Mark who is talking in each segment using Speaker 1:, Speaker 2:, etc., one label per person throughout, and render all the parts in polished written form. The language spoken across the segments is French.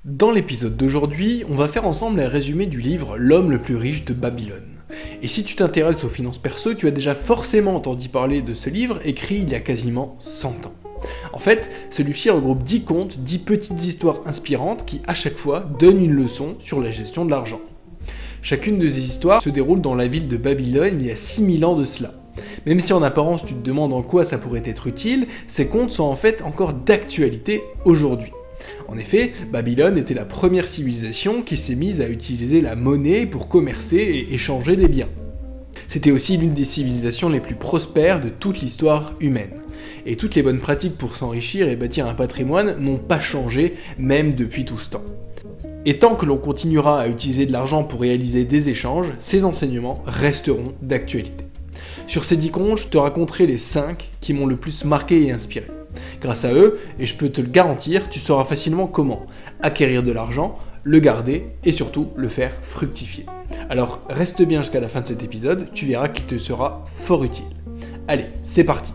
Speaker 1: Dans l'épisode d'aujourd'hui, on va faire ensemble un résumé du livre L'homme le plus riche de Babylone. Et si tu t'intéresses aux finances perso, tu as déjà forcément entendu parler de ce livre écrit il y a quasiment 100 ans. En fait, celui-ci regroupe 10 contes, 10 petites histoires inspirantes qui, à chaque fois, donnent une leçon sur la gestion de l'argent. Chacune de ces histoires se déroule dans la ville de Babylone il y a 6000 ans de cela. Même si en apparence tu te demandes en quoi ça pourrait être utile, ces contes sont en fait encore d'actualité aujourd'hui. En effet, Babylone était la première civilisation qui s'est mise à utiliser la monnaie pour commercer et échanger des biens. C'était aussi l'une des civilisations les plus prospères de toute l'histoire humaine. Et toutes les bonnes pratiques pour s'enrichir et bâtir un patrimoine n'ont pas changé, même depuis tout ce temps. Et tant que l'on continuera à utiliser de l'argent pour réaliser des échanges, ces enseignements resteront d'actualité. Sur ces 10 contes, je te raconterai les 5 qui m'ont le plus marqué et inspiré. Grâce à eux, et je peux te le garantir, tu sauras facilement comment acquérir de l'argent, le garder et surtout le faire fructifier. Alors reste bien jusqu'à la fin de cet épisode, tu verras qu'il te sera fort utile. Allez, c'est parti.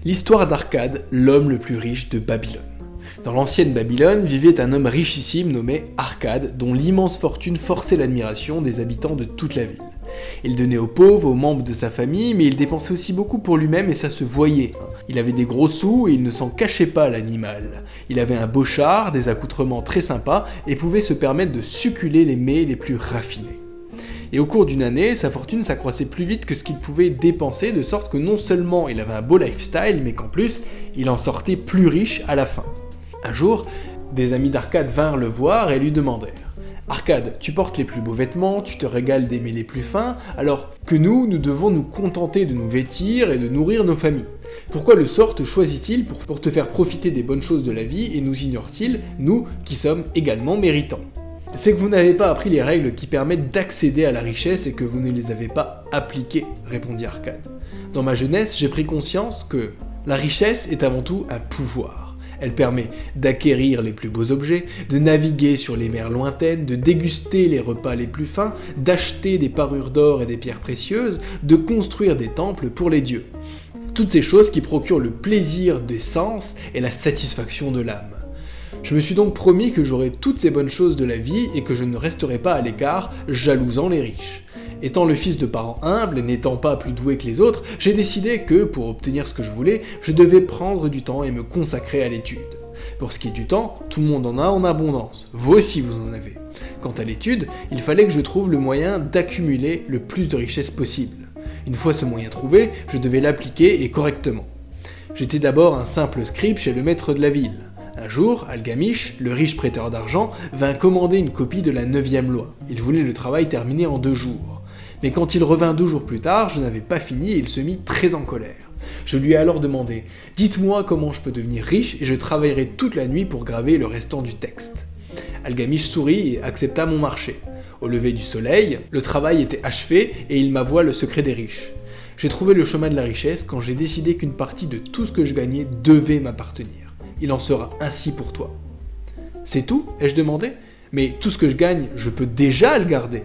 Speaker 1: L'histoire d'Arcade, l'homme le plus riche de Babylone. Dans l'ancienne Babylone vivait un homme richissime nommé Arcade, dont l'immense fortune forçait l'admiration des habitants de toute la ville. Il donnait aux pauvres, aux membres de sa famille, mais il dépensait aussi beaucoup pour lui-même et ça se voyait. Il avait des gros sous et il ne s'en cachait pas, l'animal. Il avait un beau char, des accoutrements très sympas et pouvait se permettre de succuler les mets les plus raffinés. Et au cours d'une année, sa fortune s'accroissait plus vite que ce qu'il pouvait dépenser, de sorte que non seulement il avait un beau lifestyle, mais qu'en plus, il en sortait plus riche à la fin. Un jour, des amis d'Arcade vinrent le voir et lui demandèrent: « Arcade, tu portes les plus beaux vêtements, tu te régales des mets les plus fins, alors que nous devons nous contenter de nous vêtir et de nourrir nos familles. Pourquoi le sort te choisit-il pour te faire profiter des bonnes choses de la vie et nous ignore-t-il, nous qui sommes également méritants ? C'est que vous n'avez pas appris les règles qui permettent d'accéder à la richesse et que vous ne les avez pas appliquées, répondit Arcade. Dans ma jeunesse, j'ai pris conscience que la richesse est avant tout un pouvoir. Elle permet d'acquérir les plus beaux objets, de naviguer sur les mers lointaines, de déguster les repas les plus fins, d'acheter des parures d'or et des pierres précieuses, de construire des temples pour les dieux. Toutes ces choses qui procurent le plaisir des sens et la satisfaction de l'âme. Je me suis donc promis que j'aurais toutes ces bonnes choses de la vie et que je ne resterai pas à l'écart, jalousant les riches. Étant le fils de parents humbles et n'étant pas plus doué que les autres, j'ai décidé que, pour obtenir ce que je voulais, je devais prendre du temps et me consacrer à l'étude. Pour ce qui est du temps, tout le monde en a en abondance, vous aussi vous en avez. Quant à l'étude, il fallait que je trouve le moyen d'accumuler le plus de richesses possible. Une fois ce moyen trouvé, je devais l'appliquer et correctement. J'étais d'abord un simple scribe chez le maître de la ville. Un jour, Algamish, le riche prêteur d'argent, vint commander une copie de la 9e loi. Il voulait le travail terminé en 2 jours. Mais quand il revint 2 jours plus tard, je n'avais pas fini et il se mit très en colère. Je lui ai alors demandé « Dites-moi comment je peux devenir riche et je travaillerai toute la nuit pour graver le restant du texte. » Algamish sourit et accepta mon marché. Au lever du soleil, le travail était achevé et il m'avoua le secret des riches. J'ai trouvé le chemin de la richesse quand j'ai décidé qu'une partie de tout ce que je gagnais devait m'appartenir. Il en sera ainsi pour toi. « C'est tout ?» ai-je demandé. « Mais tout ce que je gagne, je peux déjà le garder. »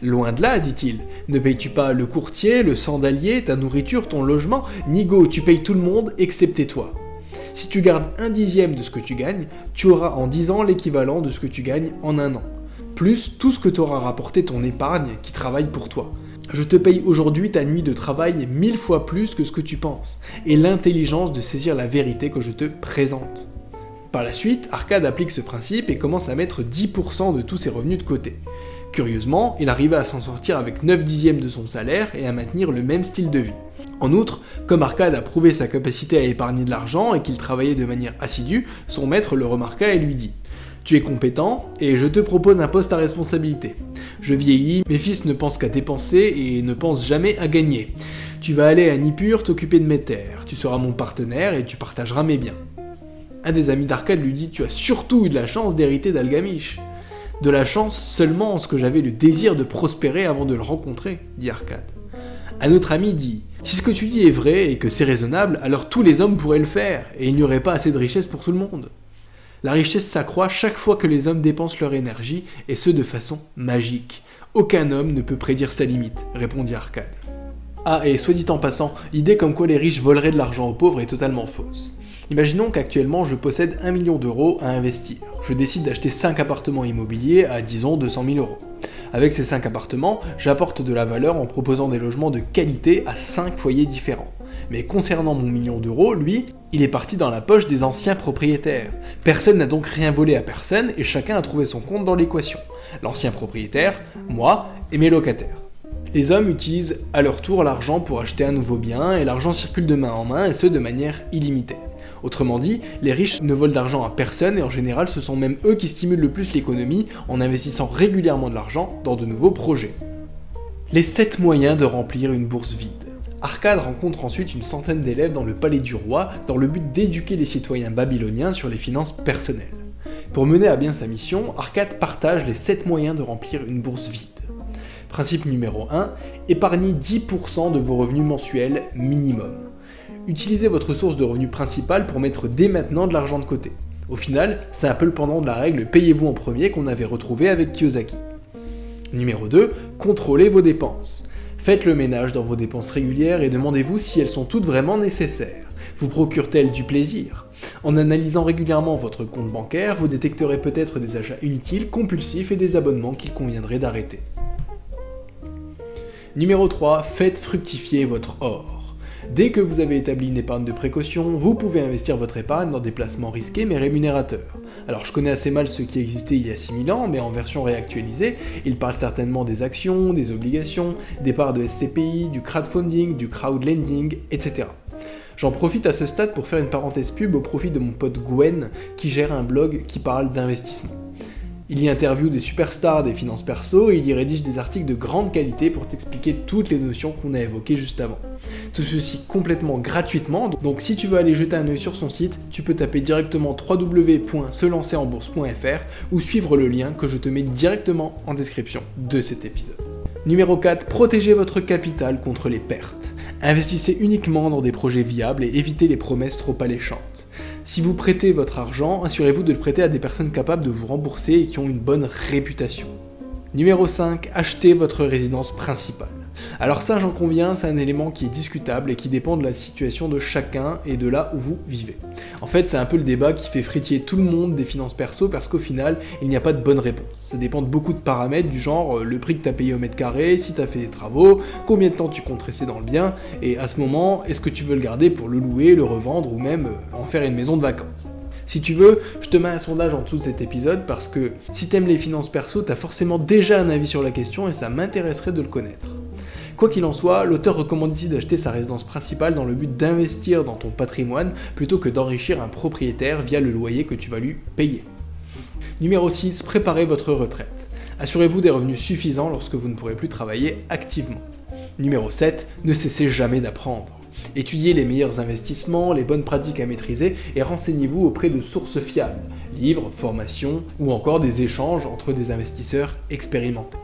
Speaker 1: Loin de là, dit-il, ne payes-tu pas le courtier, le sandalier, ta nourriture, ton logement? Nigo, tu payes tout le monde, excepté toi. Si tu gardes 1/10 de ce que tu gagnes, tu auras en 10 ans l'équivalent de ce que tu gagnes en 1 an. Plus tout ce que t'aura rapporté ton épargne qui travaille pour toi. Je te paye aujourd'hui ta nuit de travail 1000 fois plus que ce que tu penses, et l'intelligence de saisir la vérité que je te présente. Par la suite, Arcade applique ce principe et commence à mettre 10% de tous ses revenus de côté. Curieusement, il arriva à s'en sortir avec 9/10 de son salaire et à maintenir le même style de vie. En outre, comme Arcade a prouvé sa capacité à épargner de l'argent et qu'il travaillait de manière assidue, son maître le remarqua et lui dit « Tu es compétent et je te propose un poste à responsabilité. Je vieillis, mes fils ne pensent qu'à dépenser et ne pensent jamais à gagner. Tu vas aller à Nippur t'occuper de mes terres, tu seras mon partenaire et tu partageras mes biens. » Un des amis d'Arcade lui dit « Tu as surtout eu de la chance d'hériter d'Algamish. » « De la chance seulement en ce que j'avais le désir de prospérer avant de le rencontrer, dit Arcade. Un autre ami dit « Si ce que tu dis est vrai et que c'est raisonnable, alors tous les hommes pourraient le faire, et il n'y aurait pas assez de richesse pour tout le monde. La richesse s'accroît chaque fois que les hommes dépensent leur énergie, et ce de façon magique. Aucun homme ne peut prédire sa limite, répondit Arcade. Ah, et soit dit en passant, l'idée comme quoi les riches voleraient de l'argent aux pauvres est totalement fausse. Imaginons qu'actuellement je possède 1 million d'euros à investir. Je décide d'acheter 5 appartements immobiliers à disons 200 000 euros. Avec ces 5 appartements, j'apporte de la valeur en proposant des logements de qualité à 5 foyers différents. Mais concernant mon million d'euros, lui, il est parti dans la poche des anciens propriétaires. Personne n'a donc rien volé à personne et chacun a trouvé son compte dans l'équation. L'ancien propriétaire, moi et mes locataires. Les hommes utilisent à leur tour l'argent pour acheter un nouveau bien et l'argent circule de main en main et ce de manière illimitée. Autrement dit, les riches ne volent d'argent à personne et en général ce sont même eux qui stimulent le plus l'économie en investissant régulièrement de l'argent dans de nouveaux projets. Les 7 moyens de remplir une bourse vide. Arcade rencontre ensuite une centaine d'élèves dans le palais du roi dans le but d'éduquer les citoyens babyloniens sur les finances personnelles. Pour mener à bien sa mission, Arcade partage les 7 moyens de remplir une bourse vide. Principe numéro 1, épargnez 10% de vos revenus mensuels minimum. Utilisez votre source de revenus principale pour mettre dès maintenant de l'argent de côté. Au final, c'est un peu le pendant de la règle « payez-vous en premier » qu'on avait retrouvé avec Kiyosaki. Numéro 2, contrôlez vos dépenses. Faites le ménage dans vos dépenses régulières et demandez-vous si elles sont toutes vraiment nécessaires. Vous procurent-elles du plaisir ? En analysant régulièrement votre compte bancaire, vous détecterez peut-être des achats inutiles, compulsifs et des abonnements qu'il conviendrait d'arrêter. Numéro 3, faites fructifier votre or. Dès que vous avez établi une épargne de précaution, vous pouvez investir votre épargne dans des placements risqués mais rémunérateurs. Alors je connais assez mal ce qui existait il y a 6000 ans, mais en version réactualisée, il parle certainement des actions, des obligations, des parts de SCPI, du crowdfunding, du crowdlending, etc. J'en profite à ce stade pour faire une parenthèse pub au profit de mon pote Gwen, qui gère un blog qui parle d'investissement. Il y interviewe des superstars des finances perso et il y rédige des articles de grande qualité pour t'expliquer toutes les notions qu'on a évoquées juste avant. Tout ceci complètement gratuitement, donc si tu veux aller jeter un œil sur son site, tu peux taper directement www.selancerenbourse.fr ou suivre le lien que je te mets directement en description de cet épisode. Numéro 4, protégez votre capital contre les pertes. Investissez uniquement dans des projets viables et évitez les promesses trop alléchantes. Si vous prêtez votre argent, assurez-vous de le prêter à des personnes capables de vous rembourser et qui ont une bonne réputation. Numéro 5, achetez votre résidence principale. Alors ça, j'en conviens, c'est un élément qui est discutable et qui dépend de la situation de chacun et de là où vous vivez. En fait, c'est un peu le débat qui fait frétiller tout le monde des finances perso parce qu'au final, il n'y a pas de bonne réponse. Ça dépend de beaucoup de paramètres du genre le prix que tu as payé au mètre carré, si tu as fait des travaux, combien de temps tu comptes rester dans le bien, et à ce moment, est-ce que tu veux le garder pour le louer, le revendre ou même en faire une maison de vacances. Si tu veux, je te mets un sondage en dessous de cet épisode parce que si t'aimes les finances perso, t'as forcément déjà un avis sur la question et ça m'intéresserait de le connaître. Quoi qu'il en soit, l'auteur recommande ici d'acheter sa résidence principale dans le but d'investir dans ton patrimoine plutôt que d'enrichir un propriétaire via le loyer que tu vas lui payer. Numéro 6, préparez votre retraite. Assurez-vous des revenus suffisants lorsque vous ne pourrez plus travailler activement. Numéro 7, ne cessez jamais d'apprendre. Étudiez les meilleurs investissements, les bonnes pratiques à maîtriser et renseignez-vous auprès de sources fiables, livres, formations ou encore des échanges entre des investisseurs expérimentés.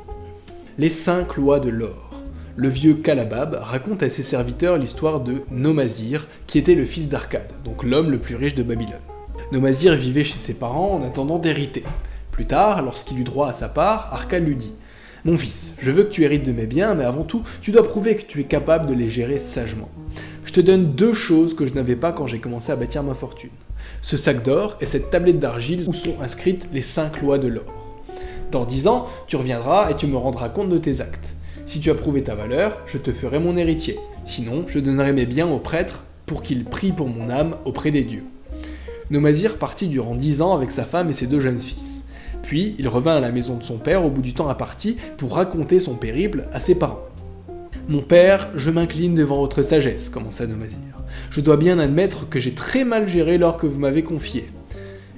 Speaker 1: Les 5 lois de l'or. Le vieux Kalabab raconte à ses serviteurs l'histoire de Nomazir, qui était le fils d'Arcade, donc l'homme le plus riche de Babylone. Nomazir vivait chez ses parents en attendant d'hériter. Plus tard, lorsqu'il eut droit à sa part, Arcade lui dit « Mon fils, je veux que tu hérites de mes biens, mais avant tout, tu dois prouver que tu es capable de les gérer sagement. Je te donne 2 choses que je n'avais pas quand j'ai commencé à bâtir ma fortune. Ce sac d'or et cette tablette d'argile où sont inscrites les 5 lois de l'or. Dans 10 ans, tu reviendras et tu me rendras compte de tes actes. Si tu as prouvé ta valeur, je te ferai mon héritier. Sinon, je donnerai mes biens au prêtre pour qu'il prie pour mon âme auprès des dieux. » Nomazir partit durant 10 ans avec sa femme et ses 2 jeunes fils. Puis, il revint à la maison de son père au bout du temps imparti pour raconter son périple à ses parents. « Mon père, je m'incline devant votre sagesse, commença Nomazir. Je dois bien admettre que j'ai très mal géré l'or que vous m'avez confié.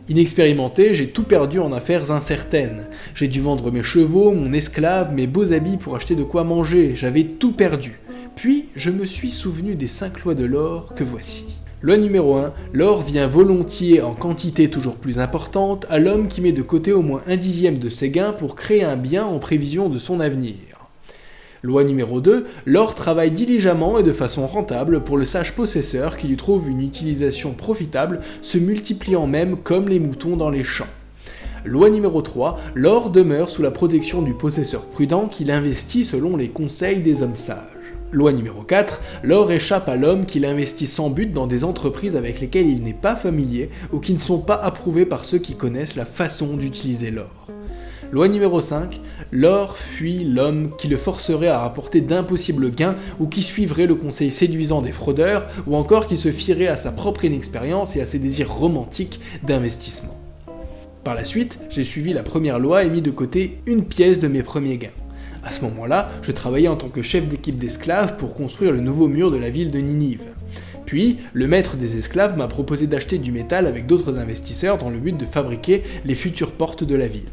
Speaker 1: Inexpérimenté, j'ai tout perdu en affaires incertaines. J'ai dû vendre mes chevaux, mon esclave, mes beaux habits pour acheter de quoi manger, j'avais tout perdu. Puis, je me suis souvenu des 5 lois de l'or que voici. Loi numéro 1, l'or vient volontiers en quantité toujours plus importante à l'homme qui met de côté au moins 1/10 de ses gains pour créer un bien en prévision de son avenir. Loi numéro 2, l'or travaille diligemment et de façon rentable pour le sage possesseur qui lui trouve une utilisation profitable, se multipliant même comme les moutons dans les champs. Loi numéro 3, l'or demeure sous la protection du possesseur prudent qui l'investit selon les conseils des hommes sages. Loi numéro 4, l'or échappe à l'homme qui l'investit sans but dans des entreprises avec lesquelles il n'est pas familier ou qui ne sont pas approuvées par ceux qui connaissent la façon d'utiliser l'or. Loi numéro 5, l'or fuit l'homme qui le forcerait à rapporter d'impossibles gains ou qui suivrait le conseil séduisant des fraudeurs ou encore qui se fierait à sa propre inexpérience et à ses désirs romantiques d'investissement. Par la suite, j'ai suivi la première loi et mis de côté une pièce de mes premiers gains. À ce moment-là, je travaillais en tant que chef d'équipe d'esclaves pour construire le nouveau mur de la ville de Ninive. Puis, le maître des esclaves m'a proposé d'acheter du métal avec d'autres investisseurs dans le but de fabriquer les futures portes de la ville.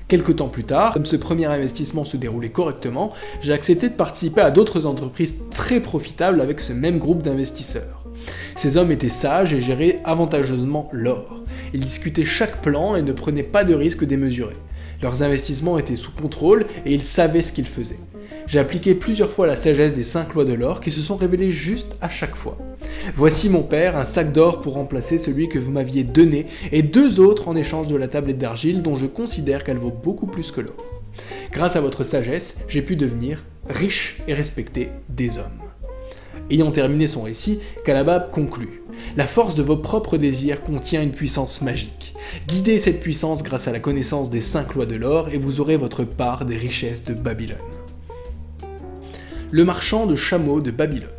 Speaker 1: Quelque temps plus tard, comme ce premier investissement se déroulait correctement, j'ai accepté de participer à d'autres entreprises très profitables avec ce même groupe d'investisseurs. Ces hommes étaient sages et géraient avantageusement l'or. Ils discutaient chaque plan et ne prenaient pas de risques démesurés. Leurs investissements étaient sous contrôle et ils savaient ce qu'ils faisaient. J'ai appliqué plusieurs fois la sagesse des 5 lois de l'or qui se sont révélées juste à chaque fois. Voici mon père, un sac d'or pour remplacer celui que vous m'aviez donné, et 2 autres en échange de la tablette d'argile dont je considère qu'elle vaut beaucoup plus que l'or. Grâce à votre sagesse, j'ai pu devenir riche et respecté des hommes. Ayant terminé son récit, Kalabab conclut. La force de vos propres désirs contient une puissance magique. Guidez cette puissance grâce à la connaissance des 5 lois de l'or et vous aurez votre part des richesses de Babylone. Le marchand de chameaux de Babylone.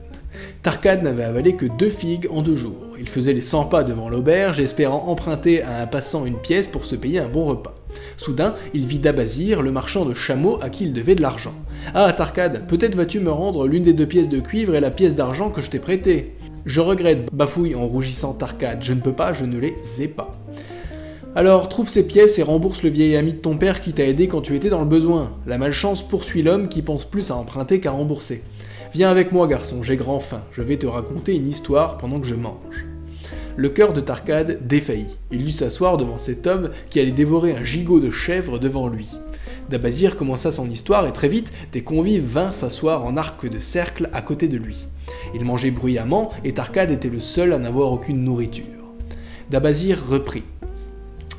Speaker 1: Tarkad n'avait avalé que 2 figues en 2 jours. Il faisait les 100 pas devant l'auberge, espérant emprunter à un passant une pièce pour se payer un bon repas. Soudain, il vit Dabazir, le marchand de chameaux à qui il devait de l'argent. « Ah, Tarkad, peut-être vas-tu me rendre l'une des 2 pièces de cuivre et la pièce d'argent que je t'ai prêtée ?»« Je regrette, bafouille en rougissant Tarkad, je ne peux pas, je ne les ai pas. »« Alors, trouve ces pièces et rembourse le vieil ami de ton père qui t'a aidé quand tu étais dans le besoin. La malchance poursuit l'homme qui pense plus à emprunter qu'à rembourser. Viens avec moi, garçon, j'ai grand faim, je vais te raconter une histoire pendant que je mange. » Le cœur de Tarkad défaillit. Il dut s'asseoir devant cet homme qui allait dévorer un gigot de chèvre devant lui. Dabazir commença son histoire et très vite, des convives vinrent s'asseoir en arc de cercle à côté de lui. Ils mangeaient bruyamment et Tarkad était le seul à n'avoir aucune nourriture. Dabazir reprit.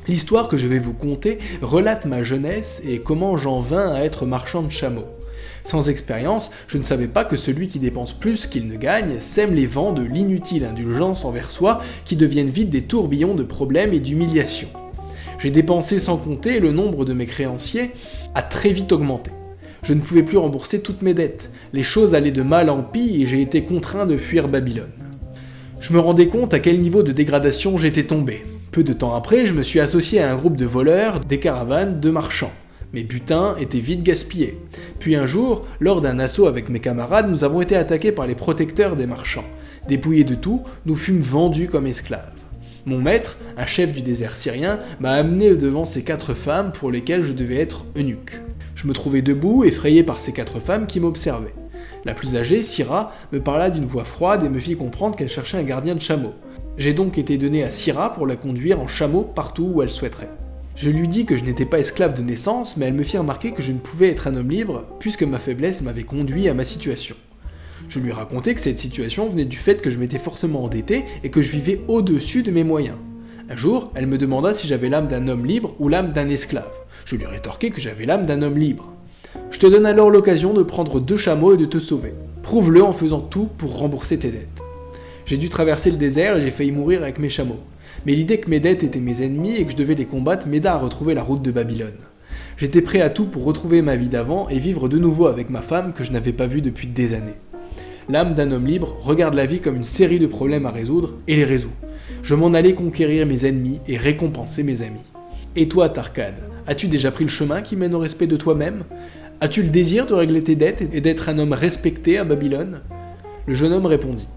Speaker 1: L'histoire que je vais vous conter relate ma jeunesse et comment j'en vins à être marchand de chameaux. Sans expérience, je ne savais pas que celui qui dépense plus qu'il ne gagne sème les vents de l'inutile indulgence envers soi qui deviennent vite des tourbillons de problèmes et d'humiliations. J'ai dépensé sans compter et le nombre de mes créanciers a très vite augmenté. Je ne pouvais plus rembourser toutes mes dettes, les choses allaient de mal en pis et j'ai été contraint de fuir Babylone. Je me rendais compte à quel niveau de dégradation j'étais tombé. Peu de temps après, je me suis associé à un groupe de voleurs des caravanes de marchands. Mes butins étaient vite gaspillés. Puis un jour, lors d'un assaut avec mes camarades, nous avons été attaqués par les protecteurs des marchands. Dépouillés de tout, nous fûmes vendus comme esclaves. Mon maître, un chef du désert syrien, m'a amené devant ces 4 femmes pour lesquelles je devais être eunuque. Je me trouvais debout, effrayé par ces 4 femmes qui m'observaient. La plus âgée, Syrah, me parla d'une voix froide et me fit comprendre qu'elle cherchait un gardien de chameau. J'ai donc été donné à Syrah pour la conduire en chameau partout où elle souhaiterait. Je lui dis que je n'étais pas esclave de naissance, mais elle me fit remarquer que je ne pouvais être un homme libre, puisque ma faiblesse m'avait conduit à ma situation. Je lui racontai que cette situation venait du fait que je m'étais fortement endetté et que je vivais au-dessus de mes moyens. Un jour, elle me demanda si j'avais l'âme d'un homme libre ou l'âme d'un esclave. Je lui rétorquai que j'avais l'âme d'un homme libre. Je te donne alors l'occasion de prendre 2 chameaux et de te sauver. Prouve-le en faisant tout pour rembourser tes dettes. J'ai dû traverser le désert et j'ai failli mourir avec mes chameaux. Mais l'idée que mes dettes étaient mes ennemis et que je devais les combattre m'aida à retrouver la route de Babylone. J'étais prêt à tout pour retrouver ma vie d'avant et vivre de nouveau avec ma femme que je n'avais pas vue depuis des années. L'âme d'un homme libre regarde la vie comme une série de problèmes à résoudre et les résout. Je m'en allais conquérir mes ennemis et récompenser mes amis. Et toi, Tarkad, as-tu déjà pris le chemin qui mène au respect de toi-même? As-tu le désir de régler tes dettes et d'être un homme respecté à Babylone? Le jeune homme répondit.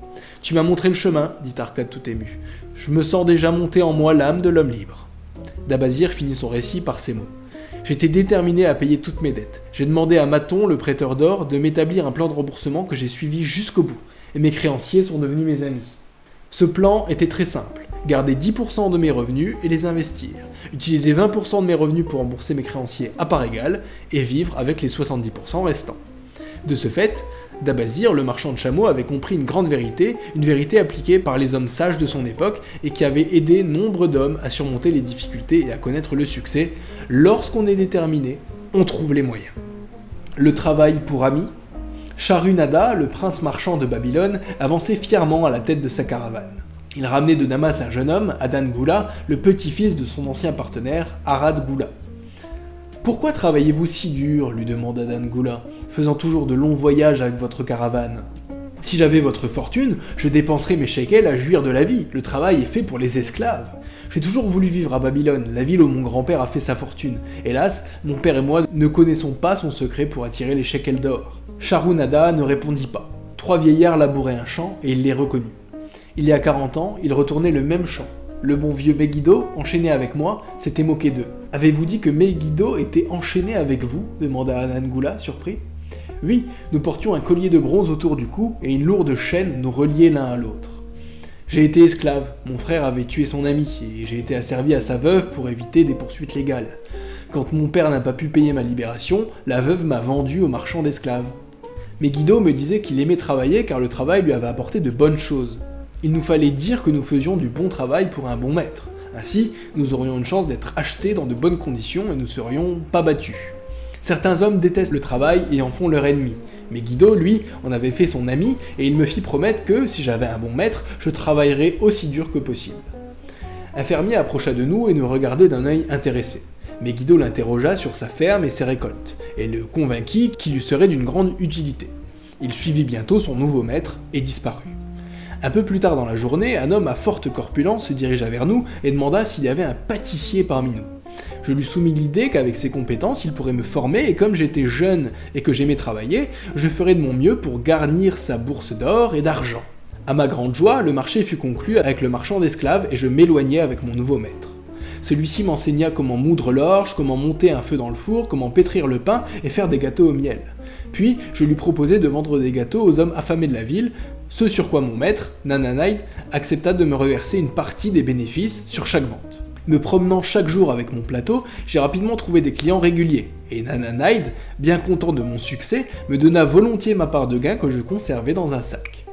Speaker 1: Tu m'as montré le chemin, dit Tarkad tout ému. Je me sens déjà monter en moi l'âme de l'homme libre. Dabazir finit son récit par ces mots. J'étais déterminé à payer toutes mes dettes. J'ai demandé à Maton, le prêteur d'or, de m'établir un plan de remboursement que j'ai suivi jusqu'au bout, et mes créanciers sont devenus mes amis. Ce plan était très simple. Garder 10% de mes revenus et les investir. Utiliser 20% de mes revenus pour rembourser mes créanciers à part égale, et vivre avec les 70% restants. De ce fait, Dabazir, le marchand de chameaux, avait compris une grande vérité, une vérité appliquée par les hommes sages de son époque et qui avait aidé nombre d'hommes à surmonter les difficultés et à connaître le succès. Lorsqu'on est déterminé, on trouve les moyens. Le travail pour ami. Charunada, le prince marchand de Babylone, avançait fièrement à la tête de sa caravane. Il ramenait de Damas un jeune homme, Adan Gula, le petit-fils de son ancien partenaire, Arad Gula. « Pourquoi travaillez-vous si dur » lui demanda Adan Gula, « faisant toujours de longs voyages avec votre caravane ? Si j'avais votre fortune, je dépenserais mes shekels à jouir de la vie, le travail est fait pour les esclaves. J'ai toujours voulu vivre à Babylone, la ville où mon grand-père a fait sa fortune. Hélas, mon père et moi ne connaissons pas son secret pour attirer les shekels d'or. » Charunada ne répondit pas. 3 vieillards labouraient un champ et il les reconnut. Il y a 40 ans, il retournait le même champ. Le bon vieux Megiddo, enchaîné avec moi, s'était moqué d'eux. « Avez-vous dit que Megiddo était enchaîné avec vous » demanda Adan Gula, surpris. « Oui, nous portions un collier de bronze autour du cou et une lourde chaîne nous reliait l'un à l'autre. J'ai été esclave, mon frère avait tué son ami, et j'ai été asservi à sa veuve pour éviter des poursuites légales. Quand mon père n'a pas pu payer ma libération, la veuve m'a vendu au marchand d'esclaves. Megiddo me disait qu'il aimait travailler car le travail lui avait apporté de bonnes choses. Il nous fallait dire que nous faisions du bon travail pour un bon maître. Ainsi, nous aurions une chance d'être achetés dans de bonnes conditions et ne serions pas battus. Certains hommes détestent le travail et en font leur ennemi. Megiddo, lui, en avait fait son ami et il me fit promettre que, si j'avais un bon maître, je travaillerais aussi dur que possible. Un fermier approcha de nous et nous regardait d'un œil intéressé. Megiddo l'interrogea sur sa ferme et ses récoltes, et le convainquit qu'il lui serait d'une grande utilité. Il suivit bientôt son nouveau maître et disparut. Un peu plus tard dans la journée, un homme à forte corpulence se dirigea vers nous et demanda s'il y avait un pâtissier parmi nous. Je lui soumis l'idée qu'avec ses compétences, il pourrait me former et comme j'étais jeune et que j'aimais travailler, je ferais de mon mieux pour garnir sa bourse d'or et d'argent. À ma grande joie, le marché fut conclu avec le marchand d'esclaves et je m'éloignai avec mon nouveau maître. Celui-ci m'enseigna comment moudre l'orge, comment monter un feu dans le four, comment pétrir le pain et faire des gâteaux au miel. Puis, je lui proposai de vendre des gâteaux aux hommes affamés de la ville, ce sur quoi mon maître, Nananaïd, accepta de me reverser une partie des bénéfices sur chaque vente. Me promenant chaque jour avec mon plateau, j'ai rapidement trouvé des clients réguliers, et Nananaïd, bien content de mon succès, me donna volontiers ma part de gain que je conservais dans un sac.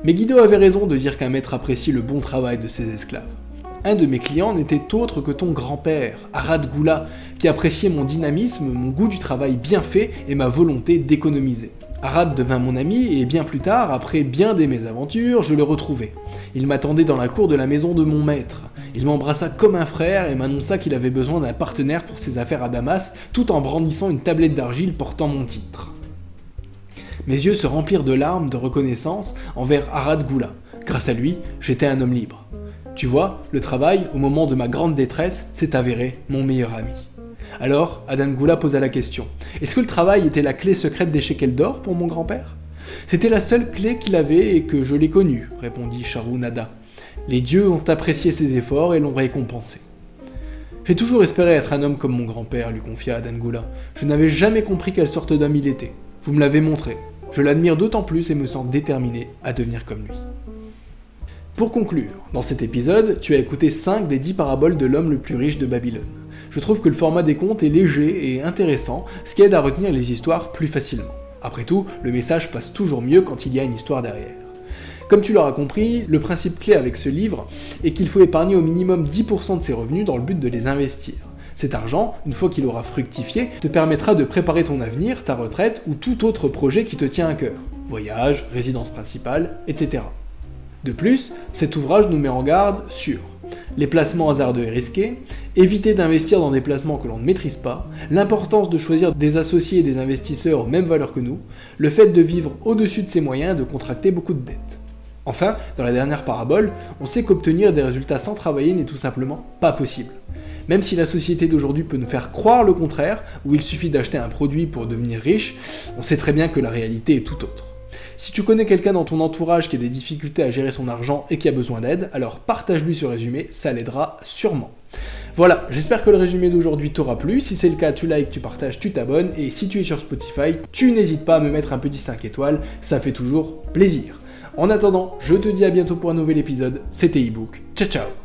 Speaker 1: Megiddo avait raison de dire qu'un maître apprécie le bon travail de ses esclaves. Un de mes clients n'était autre que ton grand-père, Arad Gula, qui appréciait mon dynamisme, mon goût du travail bien fait et ma volonté d'économiser. Arad devint mon ami et bien plus tard, après bien des mésaventures, je le retrouvai. Il m'attendait dans la cour de la maison de mon maître. Il m'embrassa comme un frère et m'annonça qu'il avait besoin d'un partenaire pour ses affaires à Damas, tout en brandissant une tablette d'argile portant mon titre. Mes yeux se remplirent de larmes de reconnaissance envers Arad Gula. Grâce à lui, j'étais un homme libre. Tu vois, le travail, au moment de ma grande détresse, s'est avéré mon meilleur ami. Alors, Adan Gula posa la question. Est-ce que le travail était la clé secrète des shekels d'or pour mon grand-père ? C'était la seule clé qu'il avait et que je l'ai connue, répondit Charunada. Les dieux ont apprécié ses efforts et l'ont récompensé. J'ai toujours espéré être un homme comme mon grand-père, lui confia Adan Gula. Je n'avais jamais compris quelle sorte d'homme il était. Vous me l'avez montré. Je l'admire d'autant plus et me sens déterminé à devenir comme lui. Pour conclure, dans cet épisode, tu as écouté 5 des 10 paraboles de l'homme le plus riche de Babylone. Je trouve que le format des contes est léger et intéressant, ce qui aide à retenir les histoires plus facilement. Après tout, le message passe toujours mieux quand il y a une histoire derrière. Comme tu l'auras compris, le principe clé avec ce livre est qu'il faut épargner au minimum 10% de ses revenus dans le but de les investir. Cet argent, une fois qu'il aura fructifié, te permettra de préparer ton avenir, ta retraite ou tout autre projet qui te tient à cœur. Voyage, résidence principale, etc. De plus, cet ouvrage nous met en garde sur les placements hasardeux et risqués, éviter d'investir dans des placements que l'on ne maîtrise pas, l'importance de choisir des associés et des investisseurs aux mêmes valeurs que nous, le fait de vivre au-dessus de ses moyens et de contracter beaucoup de dettes. Enfin, dans la dernière parabole, on sait qu'obtenir des résultats sans travailler n'est tout simplement pas possible. Même si la société d'aujourd'hui peut nous faire croire le contraire, où il suffit d'acheter un produit pour devenir riche, on sait très bien que la réalité est tout autre. Si tu connais quelqu'un dans ton entourage qui a des difficultés à gérer son argent et qui a besoin d'aide, alors partage-lui ce résumé, ça l'aidera sûrement. Voilà, j'espère que le résumé d'aujourd'hui t'aura plu. Si c'est le cas, tu likes, tu partages, tu t'abonnes. Et si tu es sur Spotify, tu n'hésites pas à me mettre un petit 5 étoiles, ça fait toujours plaisir. En attendant, je te dis à bientôt pour un nouvel épisode. C'était ebook. Ciao ciao.